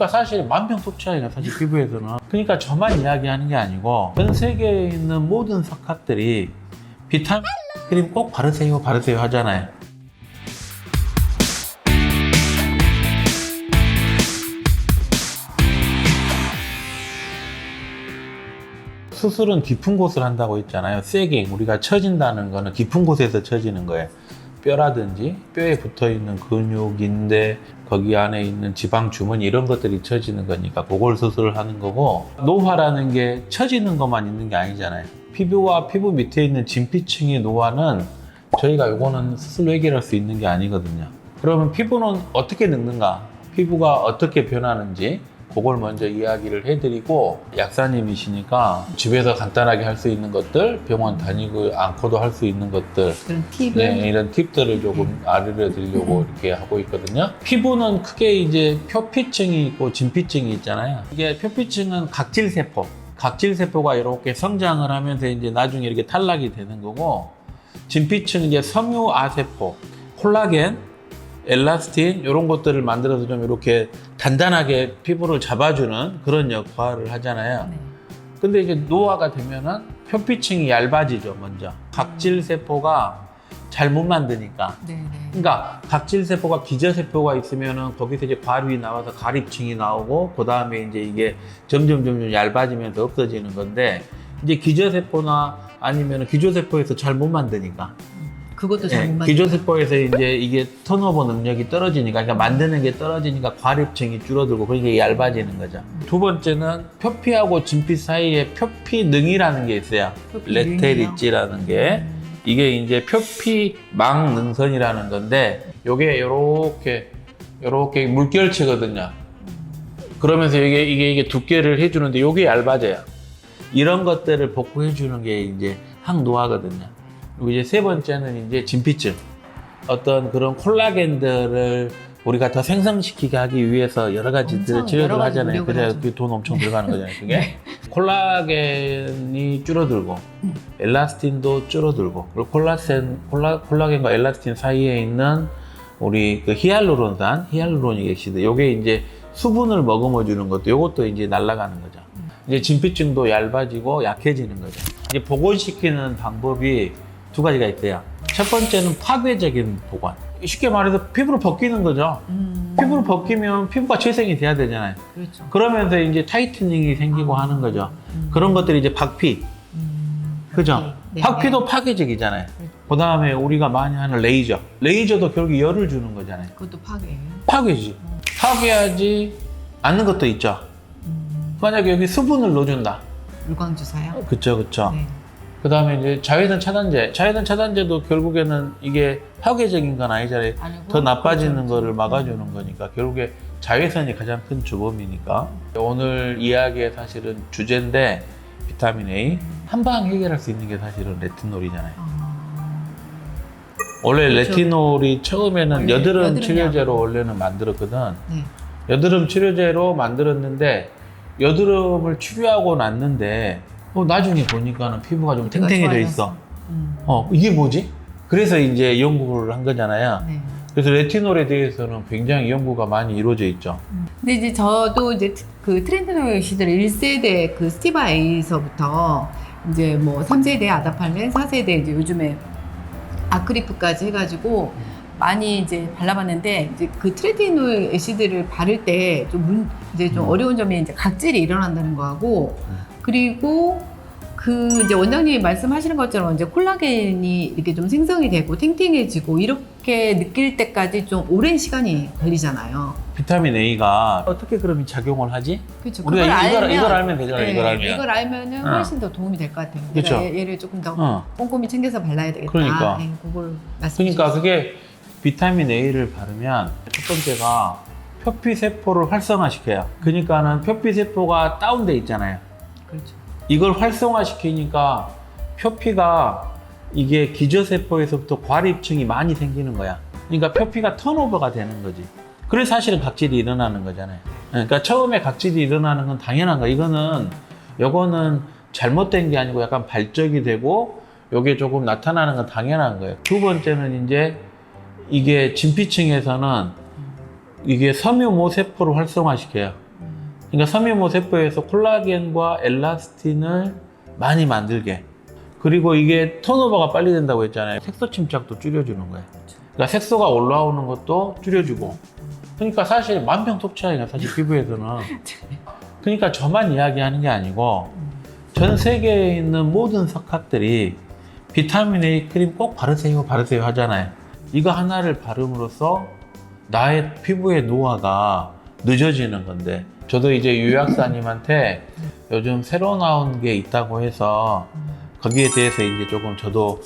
그러니까 사실 만병통치약이야 사실 피부에서는. 그러니까 저만 이야기하는 게 아니고 전 세계에 있는 모든 석학들이 비타민 크림 꼭 바르세요 바르세요 하잖아요. 수술은 깊은 곳을 한다고 했잖아요. 세게 우리가 처진다는 거는 깊은 곳에서 처지는 거예요. 뼈라든지 뼈에 붙어있는 근육인데 거기 안에 있는 지방 주머니 이런 것들이 처지는 거니까 그걸 수술을 하는 거고, 노화라는 게 처지는 것만 있는 게 아니잖아요. 피부와 피부 밑에 있는 진피층의 노화는 저희가 요거는 스스로 해결할 수 있는 게 아니거든요. 그러면 피부는 어떻게 늙는가, 피부가 어떻게 변하는지 그걸 먼저 이야기를 해드리고, 약사님이시니까 집에서 간단하게 할 수 있는 것들, 병원 다니고 않고도 할 수 있는 것들, 그런 팁을 네, 이런 팁들을 조금 알려드리려고 이렇게 하고 있거든요. 피부는 크게 이제 표피층이 있고 진피층이 있잖아요. 이게 표피층은 각질세포, 각질세포가 이렇게 성장을 하면서 이제 나중에 이렇게 탈락이 되는 거고, 진피층은 이제 섬유아세포, 콜라겐, 엘라스틴 이런 것들을 만들어서 좀 이렇게 단단하게 피부를 잡아주는 그런 역할을 하잖아요. 네. 근데 이제 노화가 되면은 표피층이 얇아지죠. 먼저 각질세포가 잘 못 만드니까. 네. 그러니까 각질세포가 기저세포가 있으면은 거기서 이제 괄위 나와서 가립층이 나오고, 그 다음에 이제 이게 점점 얇아지면서 없어지는 건데, 이제 기저세포나 아니면 기조세포에서 잘 못 만드니까. 그것도 잘 못 만들어요. 기조세포에서 이제 이게 턴오버 능력이 떨어지니까, 그러니까 만드는 게 떨어지니까 과립층이 줄어들고 그게 얇아지는 거죠. 두 번째는 표피하고 진피 사이에 표피능이라는 게 있어요. 표피능이요? 레테리지라는 게. 이게 이제 표피망 능선이라는 건데, 요게 요렇게 물결치거든요. 그러면서 이게 두께를 해주는데 요게 얇아져요. 이런 것들을 복구해주는 게 이제 항노화거든요. 그리고 이제 세 번째는 이제 진피층. 어떤 그런 콜라겐들을 우리가 더 생성시키게 하기 위해서 여러 가지들을 치료를 하잖아요. 그래서 돈 엄청 들어가는 거잖아요. 그게. 네. 콜라겐이 줄어들고, 엘라스틴도 줄어들고, 그리고 콜라겐과 엘라스틴 사이에 있는 우리 그 히알루로닉 액시드, 요게 이제 수분을 머금어 주는 것도, 요것도 이제 날아가는 거죠. 이제 진피층도 얇아지고 약해지는 거죠. 이제 복원시키는 방법이 두 가지가 있대요. 첫 번째는 파괴적인 복원. 쉽게 말해서 피부를 벗기는 거죠. 피부를 벗기면 피부가 재생이 돼야 되잖아요. 그렇죠. 그러면서 이제 타이트닝이 생기고 하는 거죠. 그런 것들이 이제 박피. 그죠? 네. 박피도 파괴적이잖아요. 그 다음에 우리가 많이 하는 레이저. 레이저도 결국 열을 주는 거잖아요. 그것도 파괴예요. 파괴지. 파괴하지 않는 것도 있죠. 만약에 여기 수분을 넣어준다. 물광 주사요? 그쵸. 네. 그 다음에 이제 자외선 차단제도 결국에는 이게 파괴적인 건 아니잖아요. 아니고, 더 나빠지는 그렇죠. 거를 막아주는 거니까 결국에 자외선이 가장 큰 주범이니까. 오늘 이야기의 사실은 주제인데, 비타민 A 한방 해결할 수 있는 게 사실은 레티놀이잖아요. 원래 그렇죠. 레티놀이 처음에는 원래 여드름 여드름 치료제로 약. 원래는 만들었거든. 네. 여드름 치료제로 만들었는데, 여드름을 치료하고 났는데 나중에 보니까는 피부가 좀 탱탱해져 있어. 이게 뭐지? 그래서 이제 연구를 한 거잖아요. 네. 그래서 레티놀에 대해서는 굉장히 연구가 많이 이루어져 있죠. 근데 이제 저도 이제 그 트렌드노 시절 1세대 그 스티바 A서부터 이제 뭐 3세대 아다팔렌, 4세대 이제 요즘에 아크리프까지 해가지고 많이 이제 발라봤는데, 이제 그 트레티놀 애시드를 바를 때 이제 좀 어려운 점이 이제 각질이 일어난다는 거하고, 그리고 그 이제 원장님이 말씀하시는 것처럼 이제 콜라겐이 이렇게 좀 생성이 되고 탱탱해지고 이렇게 느낄 때까지 좀 오랜 시간이 걸리잖아요. 비타민 A가 어떻게 그러면 작용을 하지? 그렇죠. 우리가 이걸 알면 되잖아요. 네, 이걸 알면. 알면은 훨씬 더 도움이 될 것 같아요. 그쵸. 내가 얘를 조금 더 꼼꼼히 챙겨서 발라야 되겠다. 그러니까. 네, 그걸 말씀해 그러니까 주세요. 그게 비타민 A를 바르면 첫 번째가 표피세포를 활성화시켜요. 그러니까는 표피세포가 다운돼 있잖아요. 그렇죠. 이걸 활성화시키니까 표피가 이게 기저세포에서부터 과립층이 많이 생기는 거야. 그러니까 표피가 턴오버가 되는 거지. 그래서 사실은 각질이 일어나는 거잖아요. 그러니까 처음에 각질이 일어나는 건 당연한 거야. 요거는 잘못된 게 아니고 약간 발적이 되고 요게 조금 나타나는 건 당연한 거예요. 두 번째는 이제 이게 진피층에서는 이게 섬유모 세포를 활성화시켜요. 그러니까 섬유모 세포에서 콜라겐과 엘라스틴을 많이 만들게. 그리고 이게 턴오버가 빨리 된다고 했잖아요. 색소 침착도 줄여주는 거예요. 그러니까 색소가 올라오는 것도 줄여주고. 그러니까 사실 만병통치약이야, 사실 피부에서는. 그러니까 저만 이야기하는 게 아니고 전 세계에 있는 모든 석학들이 비타민 A 크림 꼭 바르세요 하잖아요. 이거 하나를 바름으로써 나의 피부의 노화가 늦어지는 건데, 저도 이제 유 약사님한테 요즘 새로 나온 게 있다고 해서 거기에 대해서 이제 조금 저도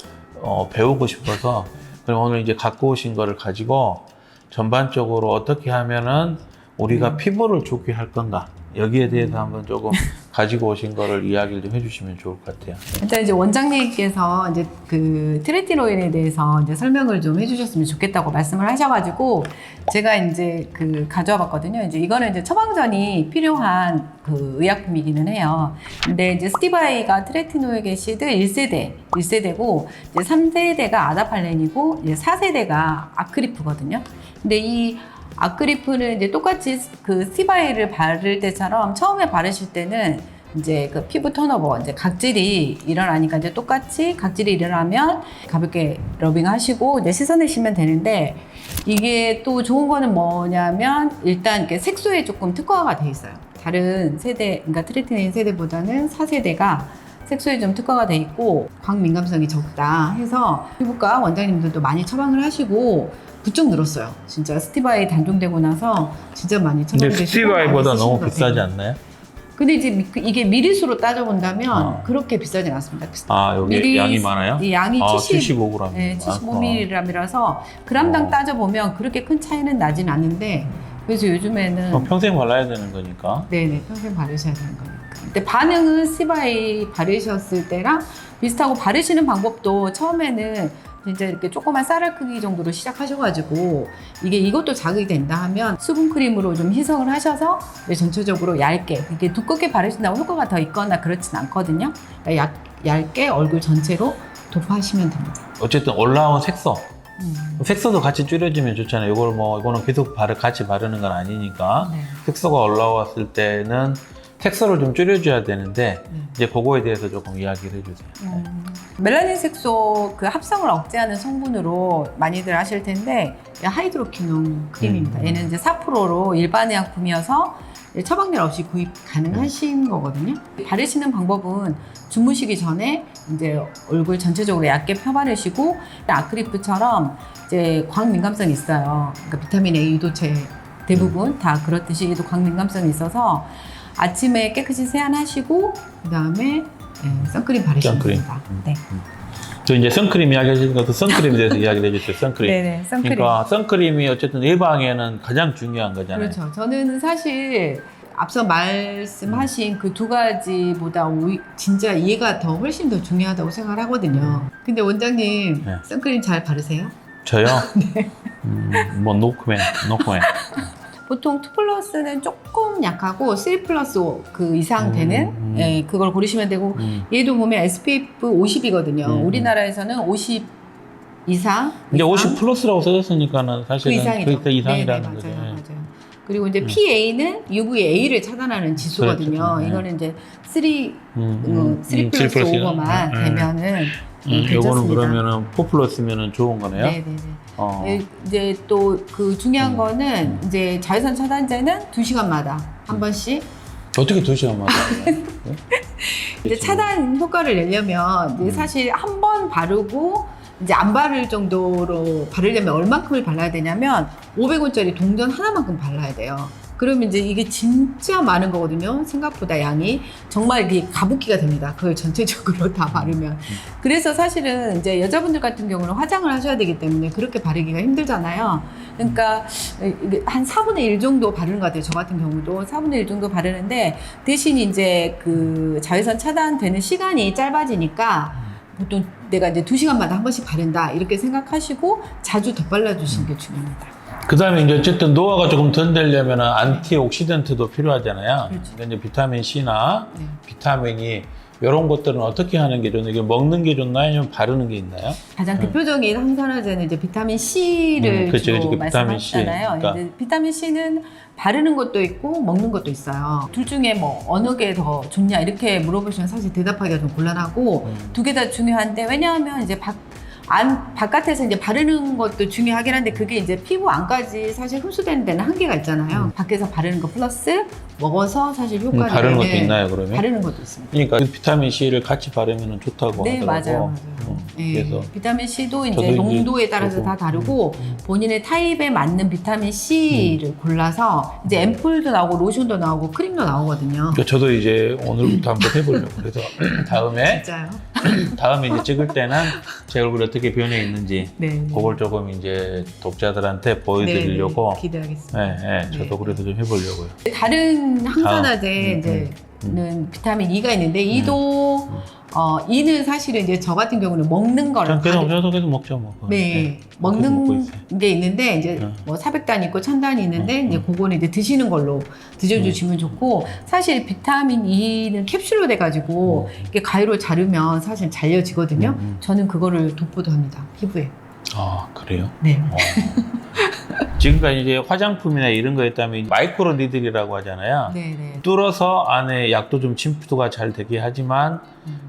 배우고 싶어서, 그럼 오늘 이제 갖고 오신 거를 가지고 전반적으로 어떻게 하면은 우리가 피부를 좋게 할 건가, 여기에 대해서 한번 조금 가지고 오신 거를 이야기를 좀 해주시면 좋을 것 같아요. 일단 이제 원장님께서 이제 그 트레티노인에 대해서 이제 설명을 좀 해주셨으면 좋겠다고 말씀을 하셔가지고 제가 이제 그 가져와 봤거든요. 이제 이거는 이제 처방전이 필요한 그 의약품이기는 해요. 근데 이제 스티바이가 트레티노이드 애시드 1세대고 이제 3세대가 아다팔렌이고 이제 4세대가 아크리프거든요. 근데 이 아크리프는 이제 똑같이 그 스티바이를 바를 때처럼 처음에 바르실 때는 이제 그 피부 턴오버, 이제 각질이 일어나니까 이제 똑같이 각질이 일어나면 가볍게 러빙 하시고 이제 씻어내시면 되는데, 이게 또 좋은 거는 뭐냐면 일단 이렇게 색소에 조금 특화가 돼 있어요. 다른 세대, 그러니까 트레티노인 세대보다는 4세대가 색소에 좀 특화가 돼 있고 광민감성이 적다 해서 피부과 원장님들도 많이 처방을 하시고 부쩍 늘었어요. 진짜 스티바이 단종되고 나서 진짜 많이 근데 처방되시고. 스티바이보다 너무 비싸지 않나요? 근데 이제 이게 미리수로 따져본다면 그렇게 비싸진 않습니다. 여기 양이 많아요? 이 양이 75g. 네, 75mg이라서 그람당 따져보면 그렇게 큰 차이는 나진 않는데, 그래서 요즘에는 평생 발라야 되는 거니까. 네네, 평생 바르셔야 되는 거니까. 근데 반응은 스티바이 바르셨을 때랑 비슷하고, 바르시는 방법도 처음에는 진짜 이렇게 조그만 쌀알 크기 정도로 시작하셔가지고 이것도 자극이 된다 하면 수분 크림으로 좀 희석을 하셔서 전체적으로 얇게, 이렇게 두껍게 바르신다고 효과가 더 있거나 그렇진 않거든요. 그러니까 얇게 얼굴 전체로 도포하시면 됩니다. 어쨌든 올라온 색소. 색소도 같이 줄여주면 좋잖아요. 이거는 계속 같이 바르는 건 아니니까. 네. 색소가 올라왔을 때는 색소를 좀 줄여줘야 되는데, 이제 그거에 대해서 조금 이야기를 해주세요. 멜라닌 색소 그 합성을 억제하는 성분으로 많이들 하실 텐데, 하이드로퀴논 크림입니다. 얘는 이제 4%로 일반 의약품이어서 처방전 없이 구입 가능하신 거거든요. 바르시는 방법은 주무시기 전에 이제 얼굴 전체적으로 얇게 펴바르시고, 아크리프처럼 이제 광민감성이 있어요. 그러니까 비타민 A 유도체 대부분 다 그렇듯이 얘도 광민감성이 있어서 아침에 깨끗이 세안하시고 그 다음에 선크림 바르시면 됩니다. 네. 저 이제 선크림 이야기하시는 것도 선크림에 대해서 이야기를 해주세요. 선크림. 네네, 선크림. 그러니까 선크림이 어쨌든 예방에는 가장 중요한 거잖아요. 그렇죠. 저는 사실 앞서 말씀하신 그 두 가지보다 진짜 이해가 훨씬 더 중요하다고 생각을 하거든요. 근데 원장님, 네. 선크림 잘 바르세요? 저요? 네. 노코멘. 보통 2+는 조금 약하고 3+ 그 이상 되는 그걸 고르시면 되고, 얘도 보면 SPF 50이거든요. 우리나라에서는 50 이상. 근데 50 플러스라고 써졌으니까는 사실은 그 이상이죠. 그 이상이라는 네네, 거죠. 맞아요. 그리고 이제 PA는 UVA를 차단하는 지수거든요. 그렇죠. 이거는 이제 3 7 플러스 오버만 되면은 요거는 괜찮습니다. 그러면은 4 플러스면은 좋은 거네요. 네네네. 이제 또 그 중요한 거는 이제 자외선 차단제는 2시간마다 한 번씩. 어떻게 2시간마다? 이제 차단 효과를 내려면 이제 사실 한 번 바르고 이제 안 바를 정도로 바르려면 얼만큼을 발라야 되냐면 500원짜리 동전 하나만큼 발라야 돼요. 그러면 이제 이게 진짜 많은 거거든요. 생각보다 양이 정말 이게 가부키가 됩니다. 그걸 전체적으로 다 바르면. 그래서 사실은 이제 여자분들 같은 경우는 화장을 하셔야 되기 때문에 그렇게 바르기가 힘들잖아요. 그러니까 이게 한 4분의 1 정도 바르는 것 같아요. 저 같은 경우도 4분의 1 정도 바르는데, 대신 이제 그 자외선 차단되는 시간이 짧아지니까 보통 내가 이제 2시간마다 한 번씩 바른다 이렇게 생각하시고 자주 덧발라주시는 게 중요합니다. 그 다음에 이제 어쨌든 노화가 조금 덜 되려면 안티옥시던트도 필요하잖아요. 그렇죠. 그러니까 이제 비타민 C나 비타민이 이런 것들은 어떻게 하는 게 좋나요? 이게 먹는 게 좋나요? 아니면 바르는 게 있나요? 가장 대표적인 항산화제는 이제 비타민 C를 그렇죠. 주로 비타민 C. 말씀하셨잖아요. 그러니까. 이제 비타민 C는 바르는 것도 있고 먹는 것도 있어요. 둘 중에 뭐 어느 게 더 좋냐 이렇게 물어보시면 사실 대답하기가 좀 곤란하고 두 개 다 중요한데 왜냐하면 이제 바깥에서 이제 바르는 것도 중요하긴 한데 그게 이제 피부 안까지 사실 흡수되는 데는 한계가 있잖아요. 밖에서 바르는 거 플러스 먹어서 사실 효과를 바르는 것도 있나요, 그러면? 바르는 것도 있습니다. 그러니까 그 비타민 C를 같이 바르면 좋다고 네, 하더라고. 맞아요. 네. 그래서 비타민 C도 저도 이제 이제 농도에 따라서 조금, 다 다르고 본인의 타입에 맞는 비타민 C를 골라서 이제 앰플도 나오고 로션도 나오고 크림도 나오거든요. 그러니까 저도 이제 오늘부터 한번 해보려고. 그래서 다음에 진짜요? 이제 찍을 때는 제 얼굴이 어떻게 변해 있는지 네. 그걸 조금 이제 독자들한테 보여드리려고. 네, 기대하겠습니다. 네, 네, 저도 그래도 좀 해보려고요. 다른 항산화제 이제는 비타민 E가 있는데 E도 E는 사실은 이제 저 같은 경우는 먹는 거를 저도 계속 먹죠, 뭐. 네, 계속 먹고 먹는 있어요. 게 있는데 이제 뭐 400단 있고 1000단이 있는데 이제 그거는 이제 드시는 걸로 드셔주시면 좋고 사실 비타민 E는 캡슐로 돼가지고 이게 가위로 자르면 사실 잘려지거든요. 저는 그거를 도포도 합니다, 피부에. 아, 그래요? 네. 지금까지 이제 화장품이나 이런 거에 따면 마이크로 니들이라고 하잖아요. 네네. 뚫어서 안에 약도 좀 침투가 잘 되게 하지만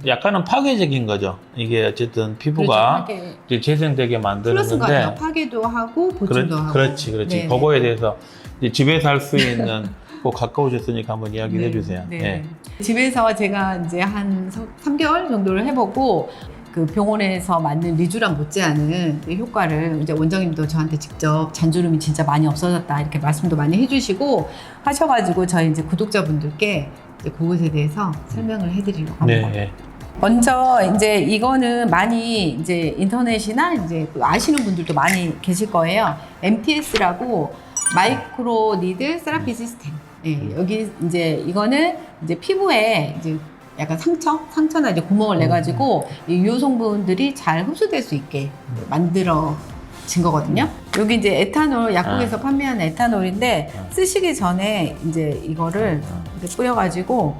약간은 파괴적인 거죠. 이게 어쨌든 피부가 그렇죠, 이제 재생되게 만드는 플러스가 건데. 돼요. 파괴도 하고 보충도 하고. 그렇지. 네네. 그거에 대해서 이제 집에서 할 수 있는 꼭 가까우셨으니까 한번 이야기를 네, 해주세요. 네. 예. 집에서 제가 이제 한 3개월 정도를 해보고 그 병원에서 맞는 리쥬랑 못지않은 그 효과를 이제 원장님도 저한테 직접 잔주름이 진짜 많이 없어졌다 이렇게 말씀도 많이 해주시고 하셔가지고 저희 이제 구독자분들께 이제 그것에 대해서 설명을 해드리려고 합니다. 네. 먼저 이제 이거는 많이 이제 인터넷이나 이제 아시는 분들도 많이 계실 거예요. MTS라고 마이크로 니들 세라피 시스템. 예, 여기 이제 이거는 이제 피부에 이제 약간 상처나 이제 구멍을 내가지고 이 유효 성분들이 잘 흡수될 수 있게 만들어진 거거든요. 여기 이제 에탄올, 약국에서 판매하는 에탄올인데 쓰시기 전에 이제 이거를 이렇게 뿌려가지고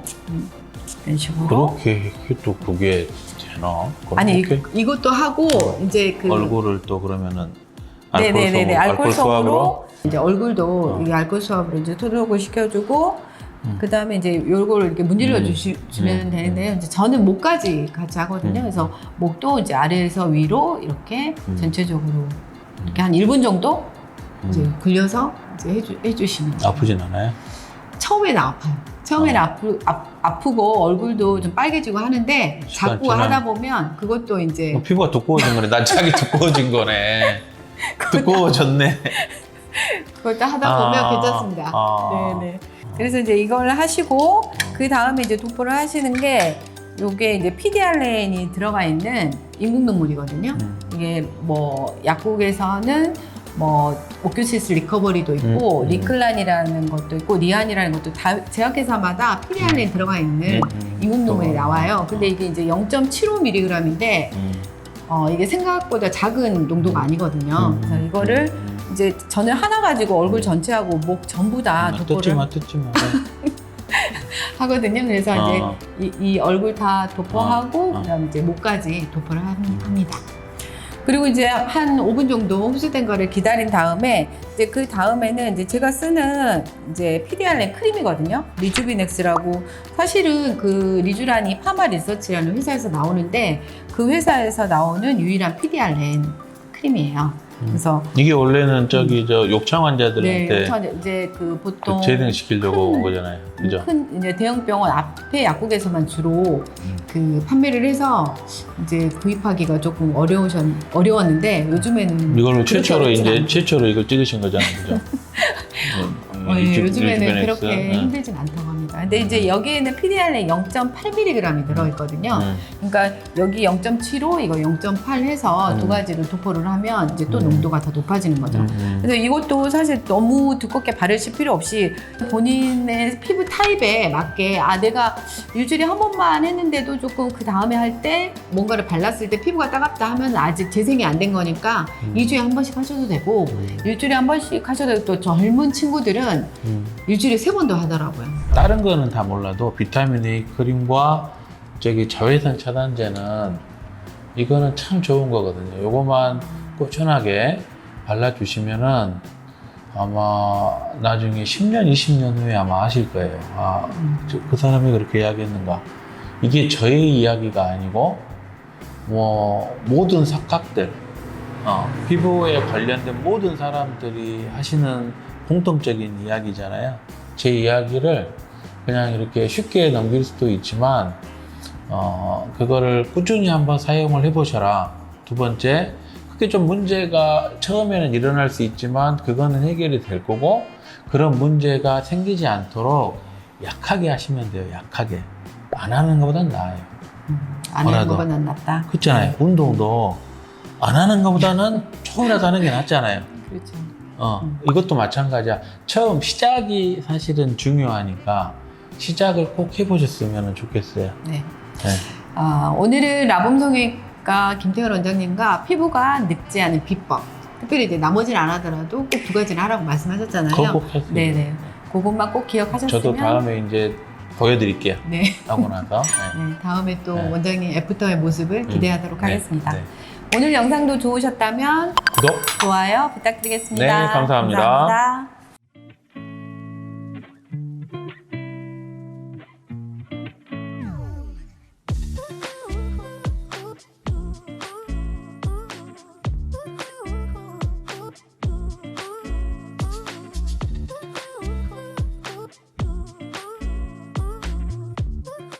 이런 식으로. 그렇게 또 그게 되나? 아니 그렇게? 이것도 하고 이제 그 얼굴을 또 그러면은 네네네네 알코올 수압으로 이제 얼굴도 이 알코올 수압으로 이제 토독을 시켜주고 그 다음에 이제 요거를 이렇게 문질러 주시면 되는데요. 이제 저는 목까지 같이 하거든요. 그래서 목도 이제 아래에서 위로 이렇게 전체적으로 이렇게 한 1분 정도 이제 굴려서 이제 해주시면 돼요. 아프진 않아요? 처음에는 아파요. 처음에는 아프고 얼굴도 좀 빨개지고 하는데 자꾸 하다 보면 그것도 이제 피부가 두꺼워진 거네. 난 자기 두꺼워진 거네. 두꺼워졌네. 그것도 하다 보면 괜찮습니다. 네네. 그래서 이제 이걸 하시고 그 다음에 이제 도포를 하시는 게 요게 이제 PDRN이 들어가 있는 인공눈물이거든요. 이게 뭐 약국에서는 뭐 오큐시스 리커버리도 있고 리클란이라는 것도 있고 리안이라는 것도 다 제약회사마다 PDRN 들어가 있는 인공눈물이 나와요. 근데 이게 이제 0.75mg인데 이게 생각보다 작은 농도가 아니거든요. 그래서 이거를 이제 저는 하나 가지고 얼굴 전체하고 목 전부 다 도포를 뜯지 마. 하거든요. 그래서 이제 이 얼굴 다 도포하고 그다음 이제 목까지 도포를 합니다. 그리고 이제 한 5분 정도 흡수된 거를 기다린 다음에 이제 그 다음에는 이제 제가 쓰는 이제 PDRN 크림이거든요. 리주비넥스라고 사실은 그 리쥬란이 파마 리서치라는 회사에서 나오는데 그 회사에서 나오는 유일한 PDRN 크림이에요. 그래서 이게 원래는 저기 저 욕창 환자들한테 이제 그 보통 재생시키려고 온 거잖아요. 그죠? 큰 이제 대형 병원 앞에 약국에서만 주로 그 판매를 해서 이제 구입하기가 조금 어려웠는데 요즘에는 이걸로 최초로 그렇게 이제 어렵진 최초로 이걸 찍으신 거잖아요. 그죠? 요즘에는 리주베넥스. 그렇게 힘들진 않다고 합니다. 근데 이제 여기에는 PDRN 0.8mg이 들어있거든요. 그러니까 여기 0.75, 이거 0.8 해서 두 가지를 도포를 하면 이제 또 농도가 더 높아지는 거죠. 그래서 이것도 사실 너무 두껍게 바르실 필요 없이 본인의 피부 타입에 맞게 내가 일주일에 한 번만 했는데도 조금 그 다음에 할 때 뭔가를 발랐을 때 피부가 따갑다 하면 아직 재생이 안 된 거니까 2주에 한 번씩 하셔도 되고 일주일에 한 번씩 하셔도 되고 또 젊은 친구들은 일주일에 3번도 하더라고요. 다른 거는 다 몰라도 비타민 A 크림과 저기 자외선 차단제는 이거는 참 좋은 거거든요. 요거만 꾸준하게 발라주시면은 아마 나중에 10년, 20년 후에 아마 아실 거예요. 아, 그 사람이 그렇게 이야기했는가. 이게 저의 이야기가 아니고 뭐 모든 착각들, 피부에 관련된 모든 사람들이 하시는 공통적인 이야기잖아요. 제 이야기를 그냥 이렇게 쉽게 넘길 수도 있지만 그거를 꾸준히 한번 사용을 해보셔라. 두 번째, 그게 좀 문제가 처음에는 일어날 수 있지만 그거는 해결이 될 거고, 그런 문제가 생기지 않도록 약하게 하시면 돼요. 약하게. 안 하는 것보단 나아요. 안 하는 뭐라도. 것보다 낫다. 그렇잖아요. 운동도 안 하는 것보다는 조금이라도 하는 게 낫잖아요. 그렇죠. 이것도 마찬가지야. 처음 시작이 사실은 중요하니까 시작을 꼭 해보셨으면 좋겠어요. 네. 네. 오늘은 라봄성형외과 김태열 원장님과 피부가 늙지 않은 비법, 특별히 이제 나머지는 안 하더라도 꼭 두 가지는 하라고 말씀하셨잖아요. 그거 꼭 했어요. 네네. 그것만 꼭 기억하셨으면. 저도 다음에 이제 보여드릴게요. 네. 하고 나서. 네. 네, 다음에 또 네. 원장님 애프터의 모습을 기대하도록 네. 하겠습니다. 네. 오늘 영상도 좋으셨다면 구독. 좋아요 부탁드리겠습니다. 네, 감사합니다. 감사합니다.